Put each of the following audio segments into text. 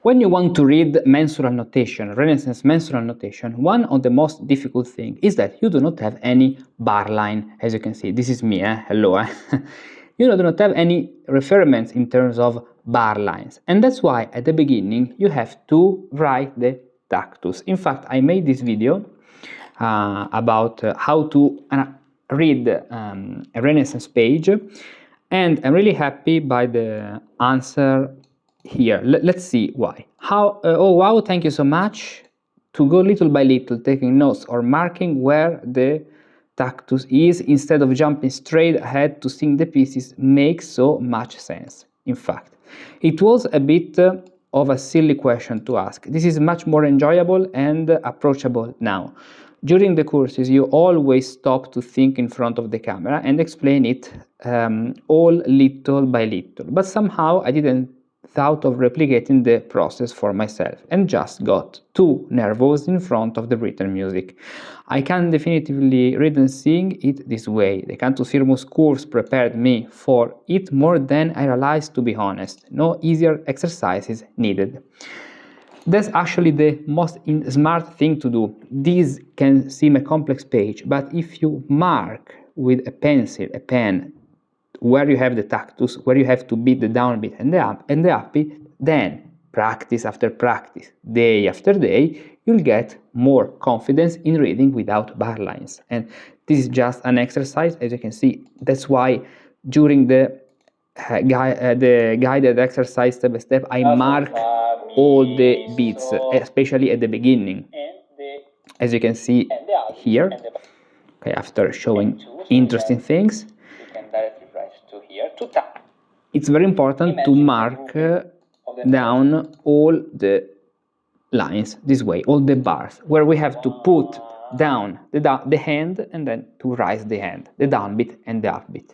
When you want to read mensural notation, Renaissance mensural notation, one of the most difficult things is that you do not have any bar line. As you can see, this is me, hello. You do not have any reference in terms of bar lines. And that's why at the beginning you have to write the Tactus. In fact, I made this video about how to read a Renaissance page, and I'm really happy by the answer here. Let's see why. Oh wow, thank you so much. To go little by little, taking notes or marking where the Tactus is instead of jumping straight ahead to sing the pieces makes so much sense. In fact, it was a bit of a silly question to ask. This is much more enjoyable and approachable now. During the courses, you always stop to think in front of the camera and explain it all little by little. But somehow I didn't thought of replicating the process for myself and just got too nervous in front of the written music. I can definitively read and sing it this way. The Cantus Firmus course prepared me for it more than I realized, to be honest. No easier exercises needed. That's actually the most smart thing to do. This can seem a complex page, but if you mark with a pencil, a pen, where you have the Tactus, where you have to beat the downbeat and the upbeat, then practice after practice, day after day, you'll get more confidence in reading without bar lines. And this is just an exercise, as you can see. That's why during the guided exercise step by step, I mark all the beats, especially at the beginning, as you can see here. Okay, after showing interesting things, it's very important to mark down all the lines this way, all the bars, where we have to put down the hand and then to raise the hand, the downbeat and the upbeat.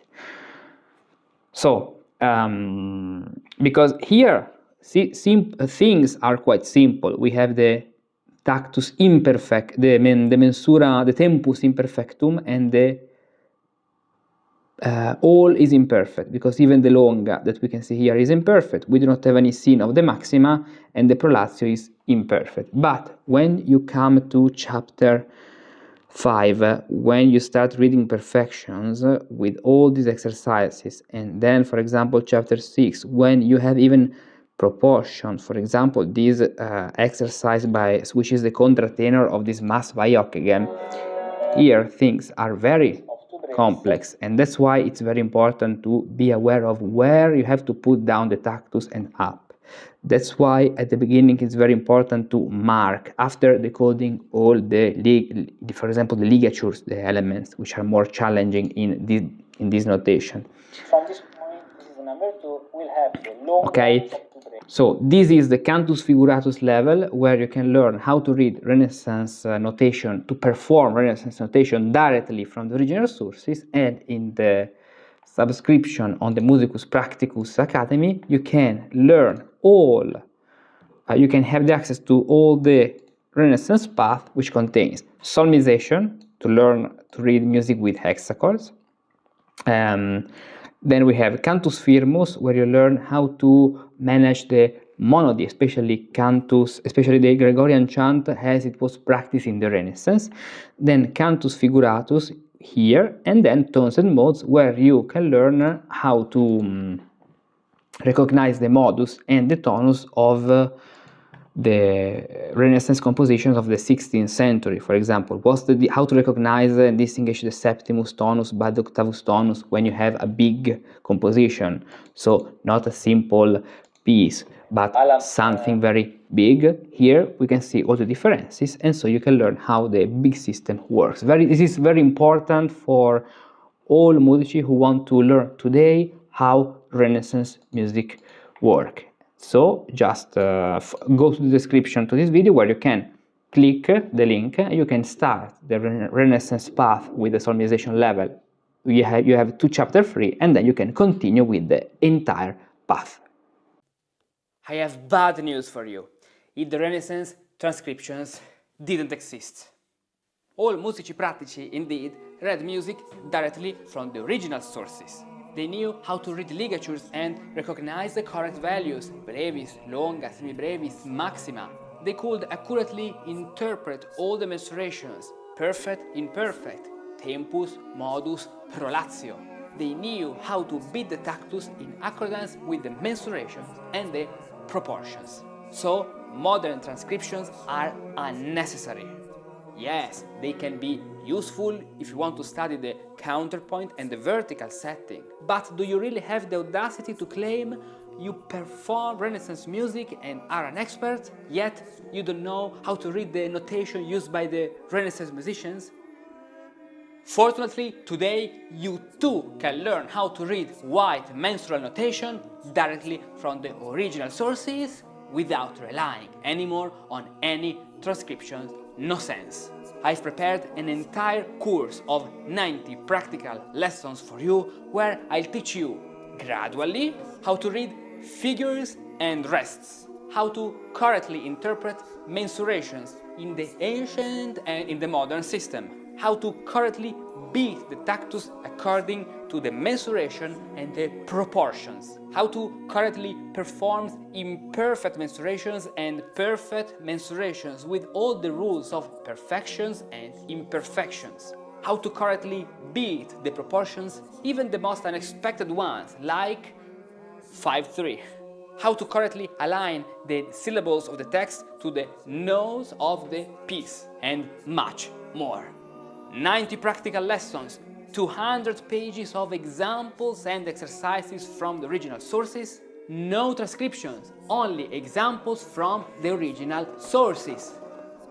So, because here things are quite simple. We have the Tactus imperfect, the mensura, the tempus imperfectum, and the all is imperfect, because even the longa that we can see here is imperfect. We do not have any scene of the maxima, and the prolazio is imperfect. But when you come to chapter 5, when you start reading perfections with all these exercises, and then, for example, chapter 6, when you have even proportion, for example, this exercise which is the contratenor of this Mass by Ockeghem, here things are very complex, and that's why it's very important to be aware of where you have to put down the Tactus and up. That's why at the beginning it's very important to mark after decoding all for example, the ligatures, the elements which are more challenging in this notation. From this point, this is the number 2, we'll have the long. Okay, so this is the Cantus Figuratus level, where you can learn how to read Renaissance notation, to perform Renaissance notation directly from the original sources. And in the subscription on the Musicus Practicus Academy, you can learn all, you can have the access to all the Renaissance path, which contains solmization, to learn to read music with hexachords. Then we have Cantus Firmus, where you learn how to manage the monody, especially the Gregorian chant as it was practiced in the Renaissance. Then Cantus Figuratus here, and then tones and modes, where you can learn how to recognize the modus and the tonus of the Renaissance compositions of the 16th century. For example, how to recognize and distinguish the septimus tonus by the octavus tonus when you have a big composition. So not a simple piece, but something very big. Here we can see all the differences, and so you can learn how the big system works. This is very important for all musici who want to learn today how Renaissance music works. So just go to the description to this video, where you can click the link and you can start the Renaissance path with the solmization level. You have 2 chapters free, and then you can continue with the entire path. I have bad news for you. In the Renaissance, transcriptions didn't exist. All musici pratici, indeed, read music directly from the original sources. They knew how to read ligatures and recognize the correct values, brevis, longa, semibrevis, maxima. They could accurately interpret all the mensurations, perfect, imperfect, tempus, modus, prolazio. They knew how to beat the tactus in accordance with the mensurations and the proportions. So, modern transcriptions are unnecessary. Yes, they can be useful if you want to study the counterpoint and the vertical setting. But do you really have the audacity to claim you perform Renaissance music and are an expert, yet you don't know how to read the notation used by the Renaissance musicians? Fortunately, today you too can learn how to read white mensural notation directly from the original sources without relying anymore on any transcription nonsense. I've prepared an entire course of 90 practical lessons for you where I'll teach you gradually how to read figures and rests, how to correctly interpret mensurations in the ancient and in the modern system, how to correctly beat the tactus according to the mensuration and the proportions, how to correctly perform imperfect mensurations and perfect mensurations with all the rules of perfections and imperfections, how to correctly beat the proportions, even the most unexpected ones, like 5-3. How to correctly align the syllables of the text to the nose of the piece, and much more. 90 practical lessons, 200 pages of examples and exercises from the original sources, no transcriptions, only examples from the original sources.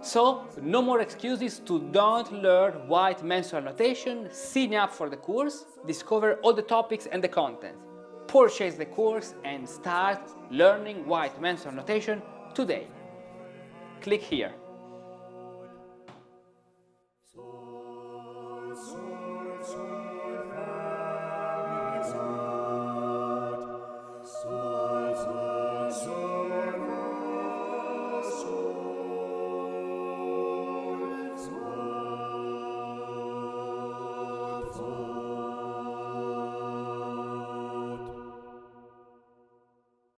So, no more excuses to don't learn white mensural notation, sign up for the course, discover all the topics and the content. Purchase the course and start learning white mensural notation today. Click here.